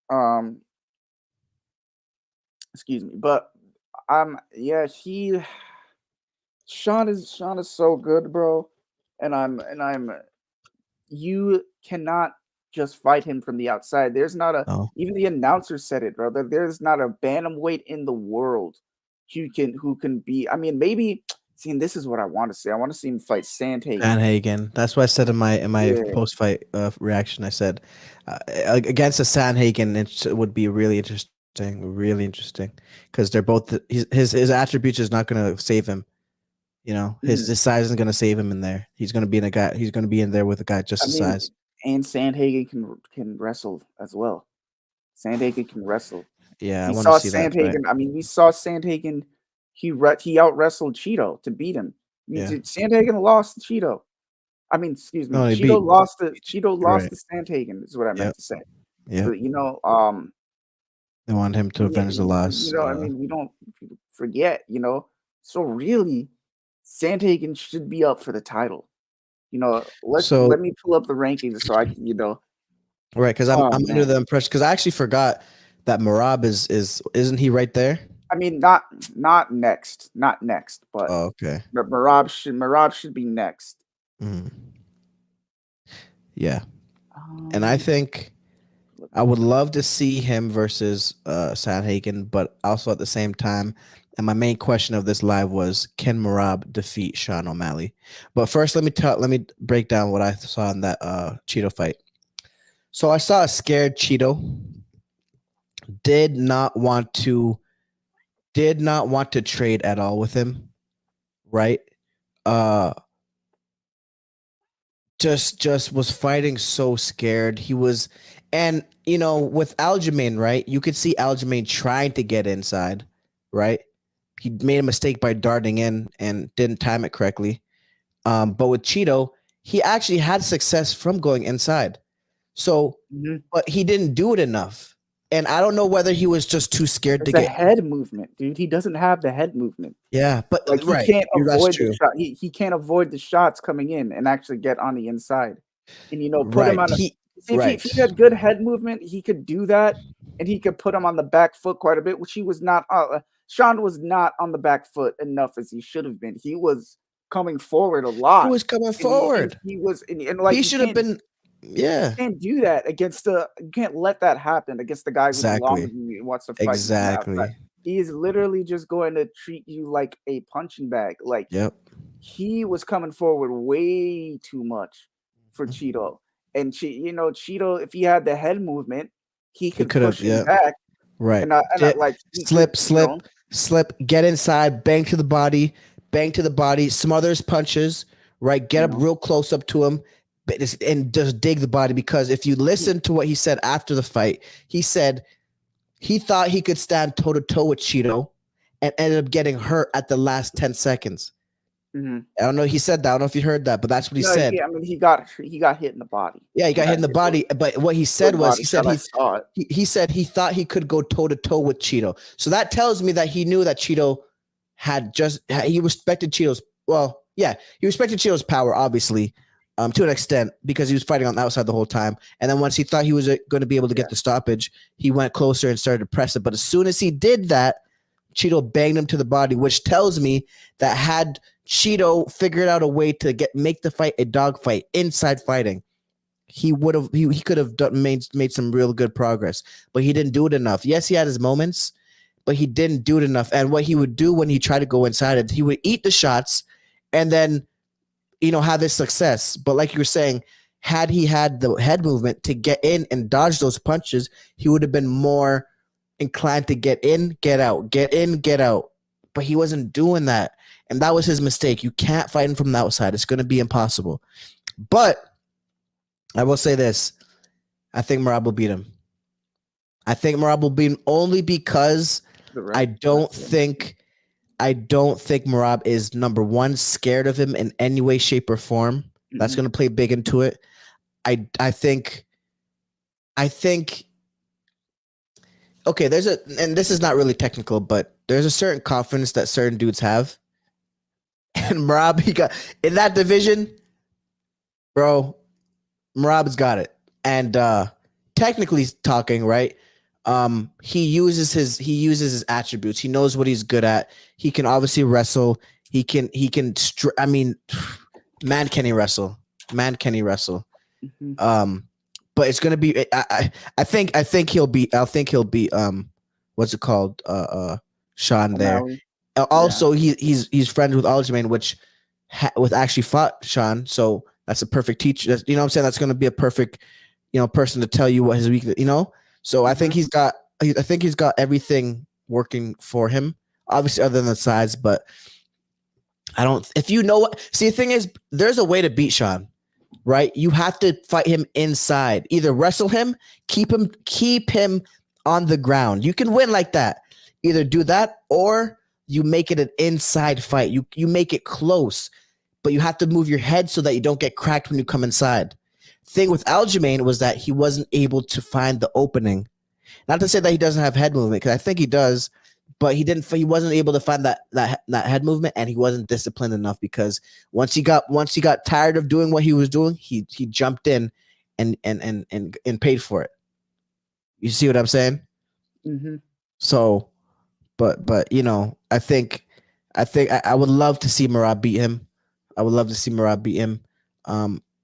Um, excuse me, but yeah, he Sean is so good, bro, and I'm you cannot just fight him from the outside. There's not a No. even the announcer said it, bro. There's not a bantamweight in the world who can be. I mean, maybe. See, and this is what I want to see. I want to see him fight Sandhagen. Sanhagen. That's what I said in my Yeah. post fight reaction. I said against a Sanhagen it would be really interesting because they're both his attributes is not going to save him. You know, Mhm. his size isn't going to save him in there. He's going to be in a guy. He's going to be in there with a guy just I his mean, size. and Sandhagen can wrestle as well. Sandhagen can wrestle. Yeah, I We want to saw see that fight. Sandhagen. I mean, we saw Sandhagen. He out wrestled Cheeto to beat him. I mean, Yeah. Sandhagen lost to Cheeto. I mean, excuse me, No, he beat. Cheeto You're lost right. to Sandhagen is what I meant Yep. to say. Yep. But They want him to yeah, avenge the loss. I mean, we don't forget, So really, Sandhagen should be up for the title. Let So me pull up the rankings so I can, right, because Oh I'm under man, the impression because I actually forgot that Merab is isn't he right there? I mean, not next, but Oh, okay. Merab should be next. Mhm. Yeah, and I Um, think I would love to see him versus Sandhagen, but also at the same time, and my main question of this live was, can Merab defeat Sean O'Malley? But first, let me break down what I saw in that Cheeto fight. So I saw a scared Cheeto did not want to did not want to trade at all with him, right? Uh just was fighting so scared. He was and with Aljamain, right? You could see Aljamain trying to get inside, right? He made a mistake by darting in and didn't time it correctly. But with Cheeto, he actually had success from going inside. So, mhm. but he didn't do it enough. And I don't know whether he was just too scared to It's a get. head movement, dude. He doesn't have the head movement. Yeah, but Like he right, can't that's avoid the true. shot. He can't avoid the shots coming in and actually get on the inside. And put him Right, on a he see if right. he had good head movement, he could do that and he could put him on the back foot quite a bit, which he was not Sean was not on the back foot enough as he should have been. He was coming forward a He lot. was coming And forward. he was and like He should have been. Yeah, can't do that against you can't let that happen against the guy who's longer exactly, than you and wants to fight you from the outside. exactly. He is literally just going to treat you like a punching bag. Like Yep. he was coming forward way too much for Mhm. Cheeto. And Cheeto, if he had the head movement, he He could could have. push him Yeah. back Right. like he could, Slip, slip, slip. Get inside. Bang to the body. Bang to the body. Smothers punches. Right. Get you up know. real close up to him, and just dig the body. Because if you listen to what he said after the fight, he said he thought he could stand toe to toe with Cheeto, and ended up getting hurt at the last 10 seconds. Mhm. I don't know. He said that. I don't know if you heard that, but that's what he No, said. I mean he got hit in the body. Yeah, he He got hit got in the hit with body. But what he a said good was, body shot. I saw it. he said he thought he could go toe to toe with Cheeto. So that tells me that he knew that Cheeto he respected Cheeto's. Well, yeah, he respected Cheeto's power, obviously, to an extent because he was fighting on the outside the whole time. And then once he thought he was going to be able to Yeah. get the stoppage, he went closer and started to press it. But as soon as he did that, Cheeto banged him to the body, which tells me that had Cheeto figured out a way to make the fight a dog fight, inside fighting, he could have made some real good progress, but he didn't do it enough. Yes, he had his moments, but he didn't do it enough. And what he would do when he tried to go inside it, he would eat the shots and then have his success. But like you were saying, had he had the head movement to get in and dodge those punches, he would have been more inclined to get in, get out, get in, get out. But he wasn't doing that. And that was his mistake. You can't fight him from the outside. It's going to be impossible. But I will say this. I think Merab will beat him. I think Merab will beat him only because I don't think Merab is, number one, scared of him in any way, shape, or form. That's going to play big into it. I think okay, and this is not really technical, but there's a certain confidence that certain dudes have. And Merab, he got in that division, bro. Merab's got it. And technically talking, right? He uses his attributes. He knows what he's good at. He can obviously wrestle. I mean, man, can he wrestle? Man, can he wrestle? But it's gonna be. I think he'll beat. What's it called? Sean there. Also, he's friends with Aljamain, which with actually fought Sean. So that's a perfect teacher. You know what I'm saying? That's gonna be a perfect, person to tell you what his weakness. So I think he's got everything working for him. Obviously, other than the size, but I don't. If you know what, see, the thing is, there's a way to beat Sean, right? You have to fight him inside. Either wrestle him, keep him on the ground. You can win like that. Either do that, or you make it an inside fight. You make it close, but you have to move your head so that you don't get cracked when you come inside. Thing with Aljamain was that he wasn't able to find the opening. Not to say that he doesn't have head movement, because I think he does, but he wasn't able to find that head movement, and he wasn't disciplined enough, because once he got tired of doing what he was doing, he jumped in and paid for it. You see what I'm saying? So, but I think I would love to see Merab beat him. I would love to see Merab beat him.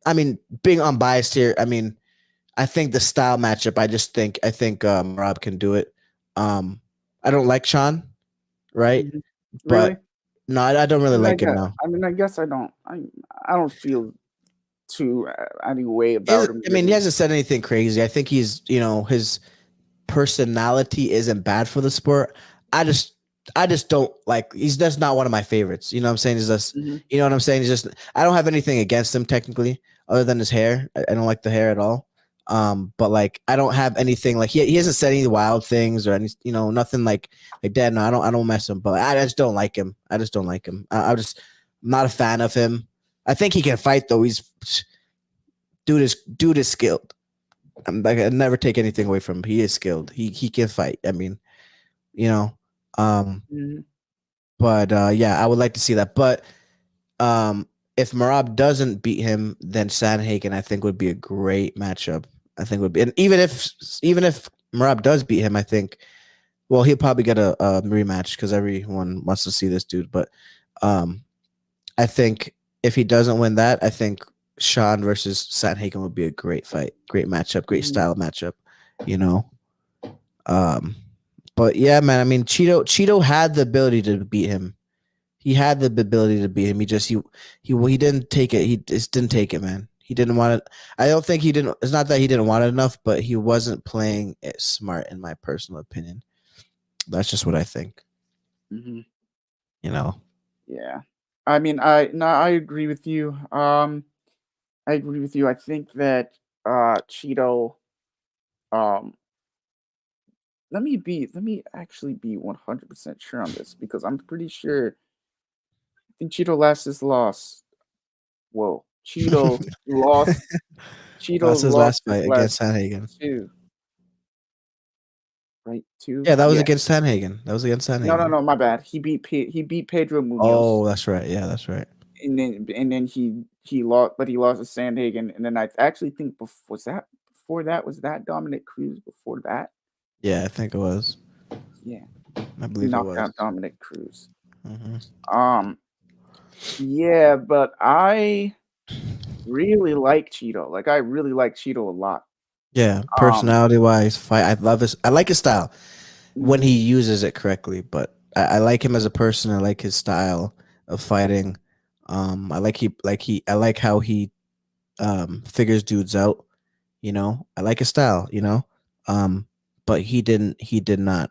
I mean, being unbiased here, I mean, I think the style matchup. I think Merab can do it. I don't like Sean, right? Really? But no, I don't really like him now. I mean, I guess I don't feel too any way about him. I mean, he hasn't said anything crazy. I think he's, his personality isn't bad for the sport. I just don't like. He's just not one of my favorites. You know what I'm saying? He's just, you know what I'm saying? He's just. I don't have anything against him technically, other than his hair. I don't like the hair at all. But like, I don't have anything like he hasn't said any wild things or any, nothing like that. No, I don't mess him. But I just don't like him. I'm not a fan of him. I think he can fight though. Dude is skilled. I'm like, I never take anything away from him. He is skilled. He can fight. I mean, but yeah, I would like to see that. But if Merab doesn't beat him, then Sandhagen I think would be a great matchup. I think would be, and even if Merab does beat him, I think, well, he'll probably get a rematch because everyone wants to see this dude. But I think if he doesn't win that, I think Sean versus Sandhagen would be a great fight, great matchup, great style matchup. But yeah, man, I mean, Cheeto had the ability to beat him. He had the ability to beat him. He didn't take it. He just didn't take it, man. He didn't want it. I don't think he didn't. It's not that he didn't want it enough, but he wasn't playing it smart, in my personal opinion. That's just what I think. Yeah. I mean, I agree with you. I agree with you. I think that Cheeto. Let me actually be 100% sure on this, because I'm pretty sure. I think Cheeto lost. Whoa, Cheeto lost. Cheeto Lost his last fight his against last Sandhagen. two. Right, two. Yeah, that was against Sandhagen. No, my bad. He beat Pedro Munoz. Oh, that's right. Yeah, that's right. And then he lost, but he lost to Sandhagen. And then I actually think before that was that Dominic Cruz before that. Yeah, I think it was. Yeah, I believe it was. Knocked out Dominic Cruz. Yeah, but I really like Cheeto. Like, I really like Cheeto a lot. Yeah, personality wise, fight. I like his style when he uses it correctly. But I like him as a person. I like his style of fighting. I like how he figures dudes out. I like his style. Um, but he did not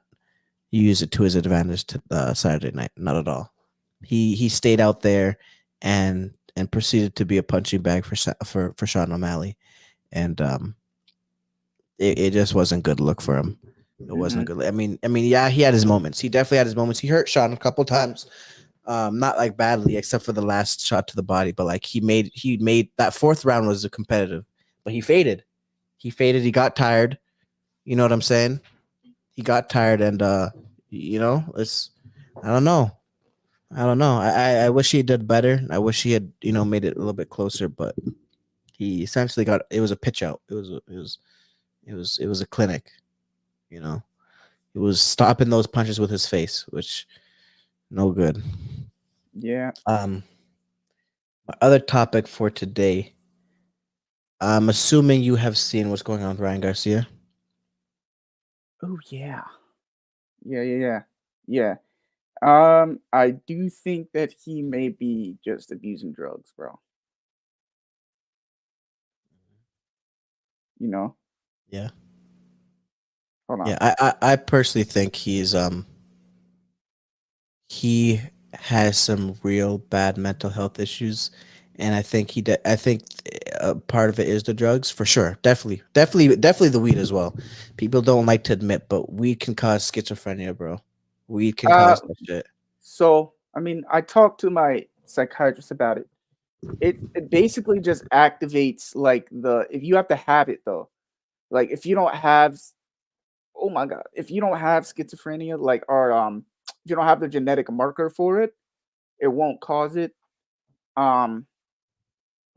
use it to his advantage to Saturday night. Not at all. He stayed out there and proceeded to be a punching bag for Sean O'Malley, and it just wasn't good look for him. It wasn't Hmm. a good. I mean, yeah, he had his moments. He definitely had his moments. He hurt Sean a couple times, not like badly, except for the last shot to the body. But like he made that fourth round was a competitive, but he faded. He faded. He got tired. You know what I'm saying? He got tired, and it's I don't know. I don't know. I wish he did better. I wish he had made it a little bit closer, but he essentially got it was a pitch out. It was a clinic. You know, it was stopping those punches with his face, which no good. Yeah. Um, my other topic for today. I'm assuming you have seen what's going on with Ryan Garcia. Oh yeah. Yeah. Yeah. Yeah. Yeah. I do think that he may be just abusing drugs, bro. You know. Yeah, Hold yeah. on. I personally think he has some real bad mental health issues, and I think part of it is the drugs for sure. Definitely the weed as well. People don't like to admit, but weed can cause schizophrenia, bro. Weed can Uh, cause that shit. so I mean, I talked to my psychiatrist about it. It basically just activates like the if you have to have it though. Like if you don't have oh my god, if you don't have schizophrenia, like or if you don't have the genetic marker for it, it won't cause it. Um,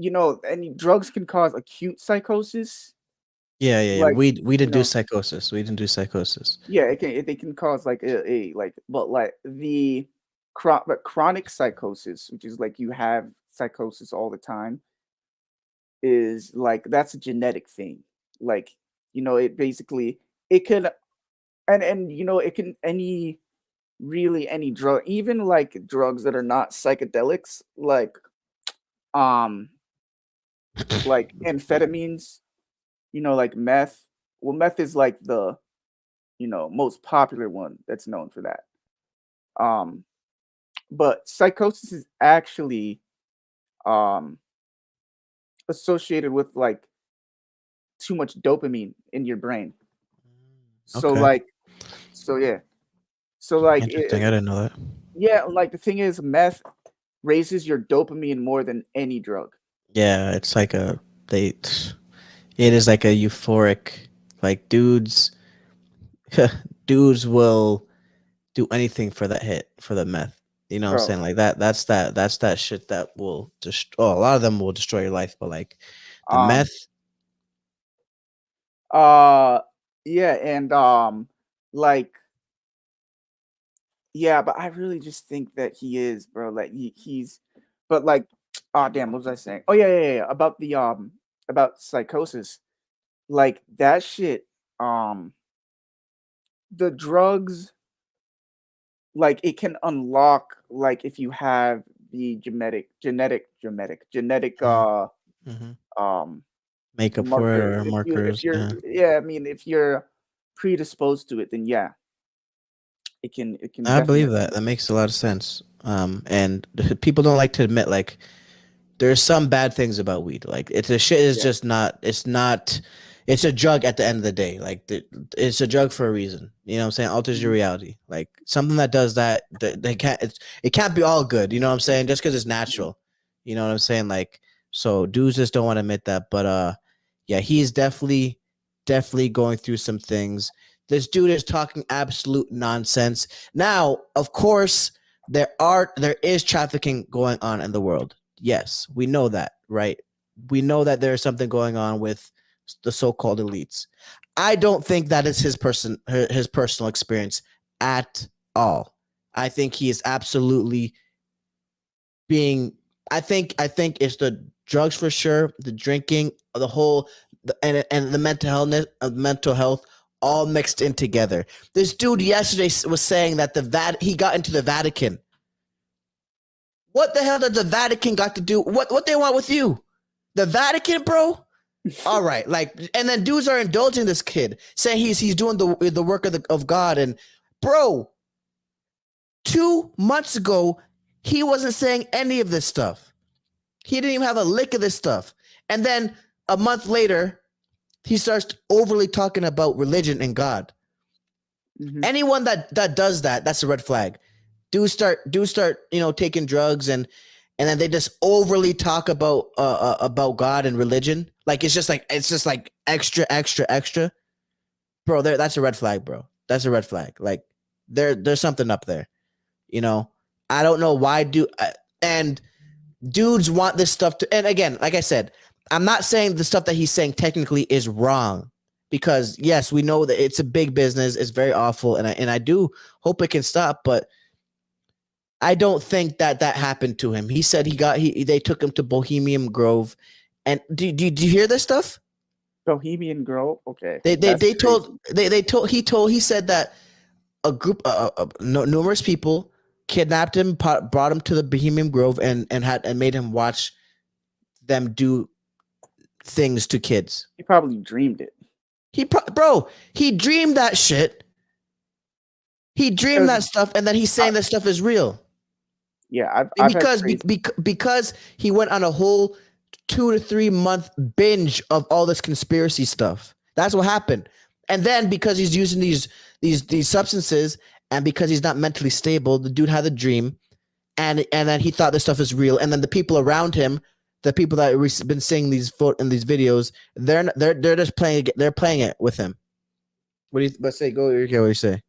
any drugs can cause acute psychosis. Yeah, yeah, yeah. Like, We you didn't do know, psychosis. We didn't do psychosis. yeah, they can cause like a like but like the but chronic psychosis, which is like you have psychosis all the time, is like that's a genetic thing. Like, it basically it could and it can any drug, even like drugs that are not psychedelics, um like amphetamines, like meth. Well, meth is like the most popular one that's known for that. Um, but psychosis is actually um associated with like too much dopamine in your brain. So Okay, like, so yeah, so like, interesting. I didn't know that. yeah, like the thing is, meth raises your dopamine more than any drug. Yeah, it's like a they. It is like a euphoric. Like dudes will do anything for that hit for the meth. You know what I'm Bro. saying? Like that. That's that shit that will just. Oh, a lot of them will destroy your life, but like the Um, meth. uh, yeah, and like, yeah, but I really just think that he is, bro. Like but like, oh damn, what was I saying? Oh yeah, yeah, yeah, about psychosis. Like that shit. Um, the drugs, like it can unlock, like if you have the genetic Mm-hmm. um Makeup for it marker. or If markers. you're Yeah. yeah, I mean if you're predisposed to it, then yeah, it can I believe definitely. that. That makes a lot of sense. And people don't like to admit like there's some bad things about weed. Like it's a shit is Yeah. just not. It's not. It's a drug at the end of the day. Like it's a drug for a reason. You know what I'm saying? Alters your Mhm. reality. Like something that does that. They can't. It can't be all good. You know what I'm saying? Just because it's Mhm. natural. You know what I'm saying? Like so, dudes just don't want to admit that. But yeah, he's definitely going through some things. This dude is talking absolute nonsense. Now, of course, there is trafficking going on in the world. Yes, we know that, right? We know that there is something going on with the so-called elites. I don't think that is his personal experience at all. I think he is absolutely being I think it's the drugs for sure, the drinking, the whole and the mental health all mixed in together. This dude yesterday was saying that he got into the Vatican. What the hell did the Vatican got to do? What they want with you? The Vatican, bro. All right, like, and then dudes are indulging this kid, saying he's doing the work of God, and bro, 2 months ago, he wasn't saying any of this stuff. He didn't even have a lick of this stuff, and then a month later, he starts overly talking about religion and God. Mhm. Anyone that does that, that's a red flag. Do start taking drugs, and then they just overly talk about God and religion. Like it's just like extra, bro. That's a red flag, bro. That's a red flag. Like there's something up there. You know, I don't know why and dudes want this stuff to. And again, like I said, I'm not saying the stuff that he's saying technically is wrong, because yes, we know that it's a big business. It's very awful, and I do hope it can stop, but I don't think that happened to him. He said they took him to Bohemian Grove, and do you hear this stuff? Bohemian Grove. Okay, They they that's they crazy. told they told he said that a group numerous people kidnapped him, brought him to the Bohemian Grove, and made him watch them do things to kids. He probably dreamed it. Bro, he dreamed that shit. He dreamed Because that stuff, and then he's I, saying that stuff is real. yeah, And I've had crazy. because he went on a whole 2 to 3 month binge of all this conspiracy stuff. That's what happened. And then because he's using these substances, and because he's not mentally stable, the dude had a dream, and then he thought this stuff is real. And then the people around him, the people that we've been seeing in these videos, they're just playing it with him. What do you? But say go. Okay, what do you say?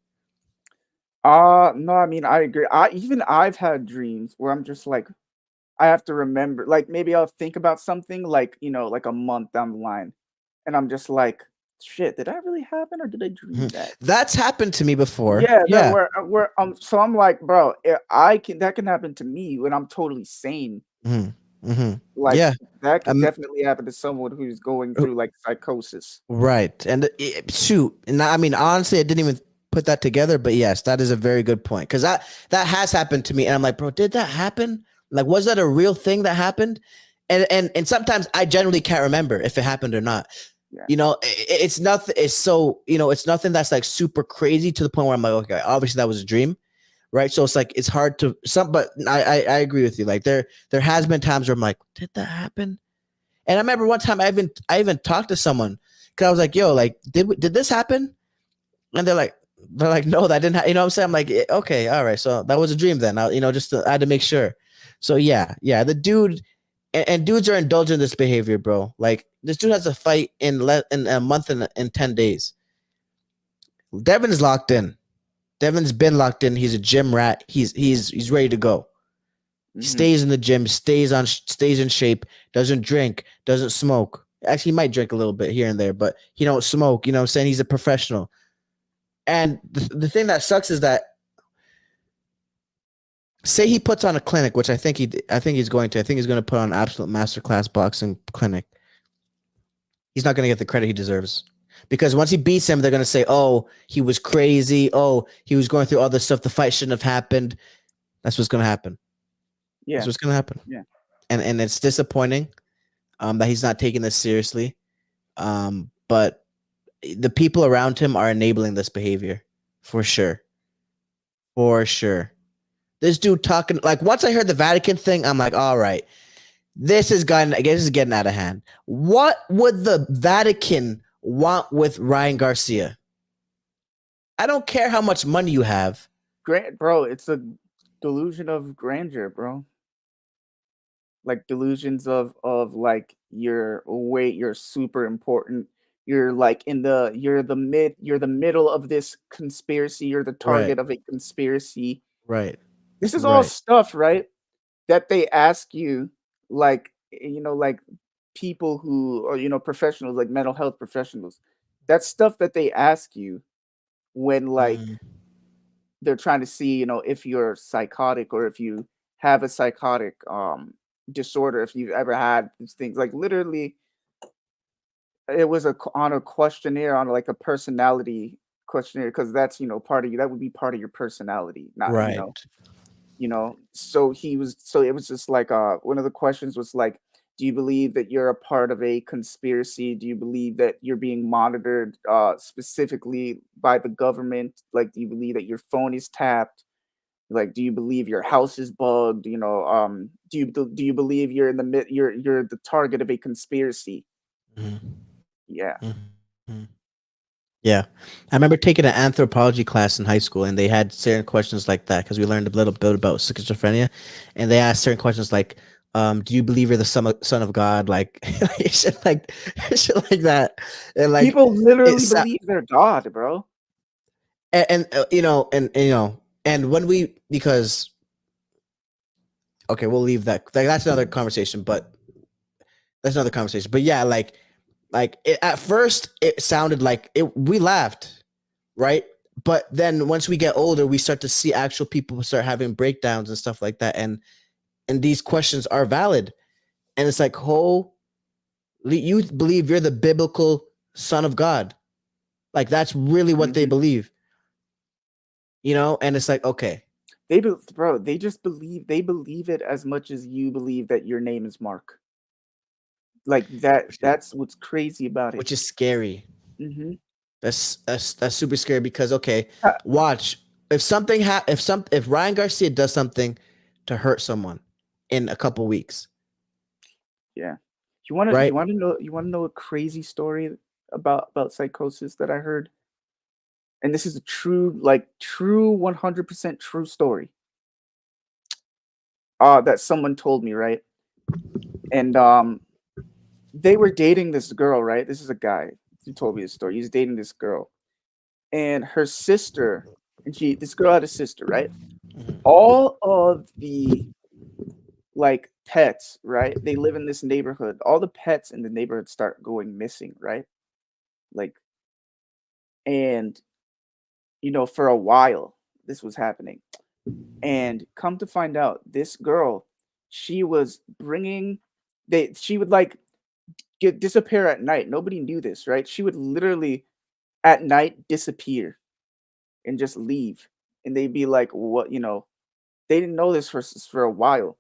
No, I mean, I agree. I've had dreams where I'm just like, I have to remember, like maybe I'll think about something like, like a month down the line, and I'm just like, shit, did that really happen or did I dream Mhm. that? That's happened to me before. Yeah, that Yeah. where so I'm like, bro, I can that can happen to me when I'm totally sane. Hmm. Hmm. Like Yeah. that could Um. definitely happen to someone who's going through like psychosis. Right. And shoot. And I mean, honestly, I didn't even put that together. But yes, that is a very good point, because that has happened to me, and I'm like, bro, did that happen? Like, was that a real thing that happened? And sometimes I generally can't remember if it happened or not. Yeah. It's nothing. It's so it's nothing that's like super crazy to the point where I'm like, okay, obviously that was a dream, right? So it's like it's hard to but I agree with you. Like there has been times where I'm like, did that happen? And I remember one time I even talked to someone, because I was like, yo, like did this happen? And they're like, no, that didn't. You know what I'm saying? I'm like, okay, all right, so that was a dream then. I had to make sure. So yeah, the dude, and dudes are indulging this behavior, bro. Like this dude has a fight in a month and 10 days. Devin's locked in. Devin's been locked in. He's a gym rat. He's ready to go. Hmm. Stays in the gym, stays in shape, doesn't drink, doesn't smoke. Actually, he might drink a little bit here and there, but he don't smoke. You know what I'm saying? He's a professional. And the thing that sucks is that, say he puts on a clinic, which I think he's going to. I think he's going to put on an absolute masterclass boxing clinic. He's not going to get the credit he deserves. Because once he beats him, they're going to say, "Oh, he was crazy. Oh, he was going through all this stuff. The fight shouldn't have happened." That's what's going to happen. That's Yeah. what's going to happen. Yeah. And it's disappointing, that he's not taking this seriously. But the people around him are enabling this behavior, for sure. For sure. This dude talking, like, once I heard the Vatican thing, I'm like, all right, I guess this is getting out of hand. What would the Vatican want with Ryan Garcia? I don't care how much money you have. Bro, it's a delusion of grandeur, bro. Like delusions of like you're super important. You're like you're the middle of this conspiracy, you're the Right, target of a conspiracy. right, This is all right, stuff, right? That they ask you, like, like people who are, professionals, like mental health professionals. That's stuff that they ask you when like mm, they're trying to see, if you're psychotic or if you have a psychotic disorder, if you've ever had these things. Like literally, it was on a questionnaire, on like a personality questionnaire, because that's part of you. That would be part of your personality, not right. So it was just like one of the questions was like, Do you believe that you're a part of a conspiracy? Do you believe that you're being monitored specifically by the government? Like, do you believe that your phone is tapped? Like, do you believe your house is bugged? Do you believe you're in the you're the target of a conspiracy? Mhm. Yeah. Mhm. Yeah. I remember taking an anthropology class in high school, and they had certain questions like that because we learned a little bit about schizophrenia, and they asked certain questions like, "Do you believe you're the son of God?" Like, shit like shit like that, and like People literally it's believe they're God, bro. and when we because okay, we'll leave that. Like, that's another conversation, but that's another conversation. But yeah, at first it sounded like it. We laughed, right? But then once we get older, we start to see actual people start having breakdowns and stuff like that, and these questions are valid, and it's like, oh, you believe you're the biblical son of God, like that's really what they Mhm. believe, and it's like, okay, Bro, they just believe it as much as you believe that your name is Mark. Like that's what's crazy about it. which is scary. Mhm. That's super scary because okay, watch if Ryan Garcia does something to hurt someone in a couple weeks, Yeah. right? You wanna know a crazy story about psychosis that I heard? And this is a true 100% true story, that someone told me, right? And, they were dating this girl, right? This is a guy who told me this story. He's dating this girl, and her sister and she this girl had a sister, right? Mhm. All of the, like, pets, right? They live in this neighborhood. All the pets in the neighborhood start going missing, right? Like, and, for a while, this was happening. And come to find out, this girl, she was bringing she would, like, get disappear at night. Nobody knew this, right? She would literally, at night, disappear and just leave, and they'd be like, "What?" They didn't know this for a while.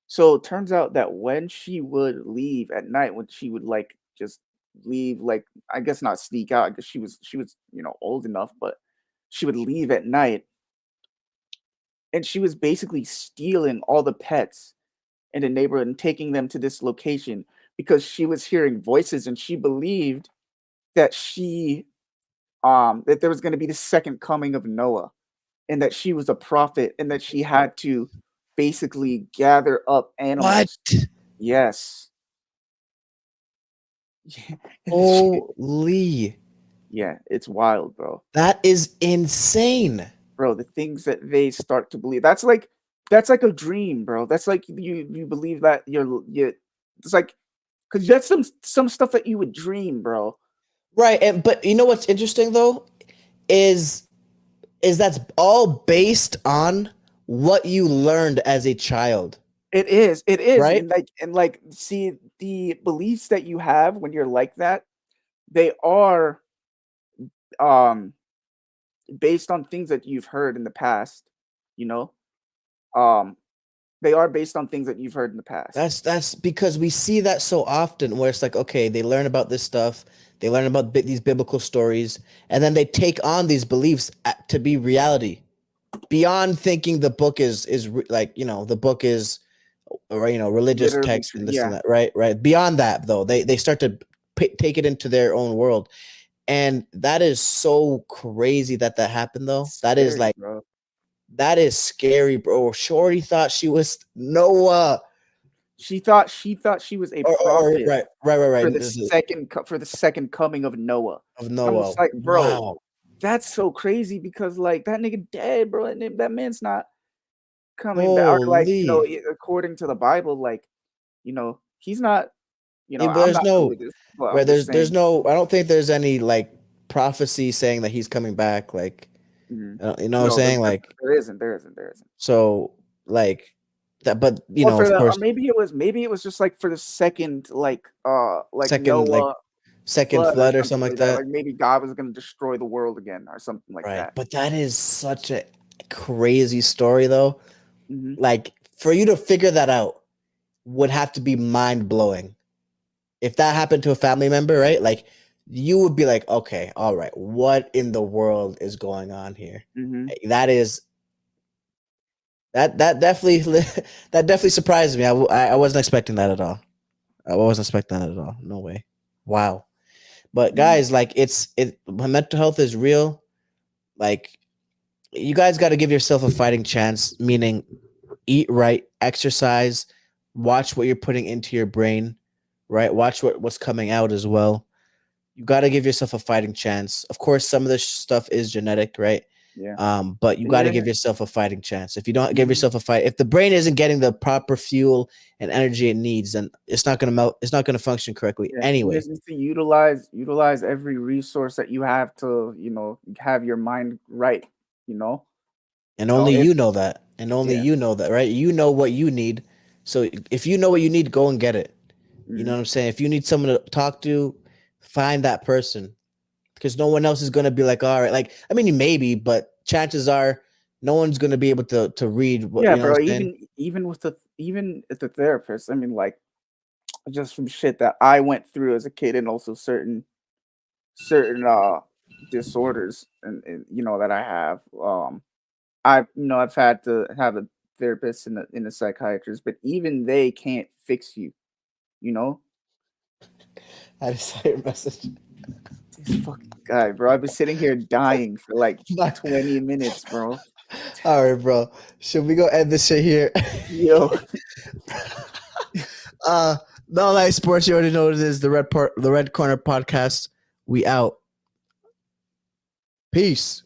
So, it turns out that when she would leave at night, when she would, like, just leave, like, I guess not sneak out, because she was, old enough, but she would leave at night, and she was basically stealing all the pets in the neighborhood and taking them to this location because she was hearing voices, and she believed that that there was going to be the second coming of Noah, and that she was a prophet, and that she had to basically gather up What? animals. Yes. And Holy, yeah, it's wild, bro. that is insane. Bro, the things that they start to believe. That's like a dream, bro. That's like you believe that you it's like, because that's some stuff that you would dream, bro. Right, and but you know what's interesting though is that's all based on what you learned as a child, It is, right? and see, the beliefs that you have when you're like that, they are, um, based on things that you've heard in the past, you know? Um, they are based on things that you've heard in the past. That's because we see that so often where it's like, okay, they learn about this stuff, they learn about these biblical stories, and then they take on these beliefs to be reality beyond thinking the book like, the book is, or religious Literally text true, and this and yeah. that, right, beyond that though, they start to take it into their own world, and that is so crazy that happened though. It's That is scary, like, bro. that is scary, bro. Shorty thought she was Noah, She thought she was a or prophet right, for the second coming of Noah. of And I'm Noah. just like, "Bro, Wow. that's so crazy because, like, that nigga dead, bro, and then that man's not coming back." Or, like, Holy. according to the Bible, like, he's not, Yeah, but I'm there's not no, religious, but I'm right, just there's saying. no, I don't think there's any like prophecy saying that he's coming back, like, Mhm. you know what I'm No, saying, like, there isn't. so, like, that, but Or of or course, maybe it was just, like, for the second, like second, like, Noah second flood or flood or something something like like that, that. like, maybe God was gonna destroy the world again or something like Right, that. but that is such a crazy story though, Mhm. like, for you to figure that out, would have to be mind blowing. If that happened to a family member, right? Like you would be like, okay, all right, what in the world is going on here? Mhm. That is that definitely that definitely surprised me. I wasn't expecting that at all. I wasn't expecting that at all. No way. Wow. But Mhm. guys, like mental health is real. Like you guys got to give yourself a fighting chance, meaning eat right, exercise, watch what you're putting into your brain, right? Watch what's coming out as well. You got to give yourself a fighting chance. Of course, some of this stuff is genetic, right? Yeah. But you got to Yeah. give yourself a fighting chance. If you don't give Mhm. yourself a fight, if the brain isn't getting the proper fuel and energy it needs, then it's not gonna melt. It's not gonna function correctly Yeah, you anyway. just need to utilize every resource that you have to, have your mind right, you know? And only If you know that. And only yeah. you know that, right? You know what you need. So if you know what you need, go and get it. You know Mhm. what I'm saying? If you need someone to talk to, find that person because no one else is going to be like, all right, like, I mean, maybe, but chances are no one's going to be able to read what, Yeah, you know what bro, I'm saying? even at the therapist, I mean, like, just from shit that I went through as a kid and also certain disorders and that I have, I've had to have a therapist and a psychiatrist, but even they can't fix you, you know? I just saw your message. This fucking guy, bro. I've been sitting here dying for like My- 20 minutes, bro. all right, bro. Should we go end this shit here? Yo. uh, No Light Sports. You already know what it is. The Red Corner Podcast. We out. Peace.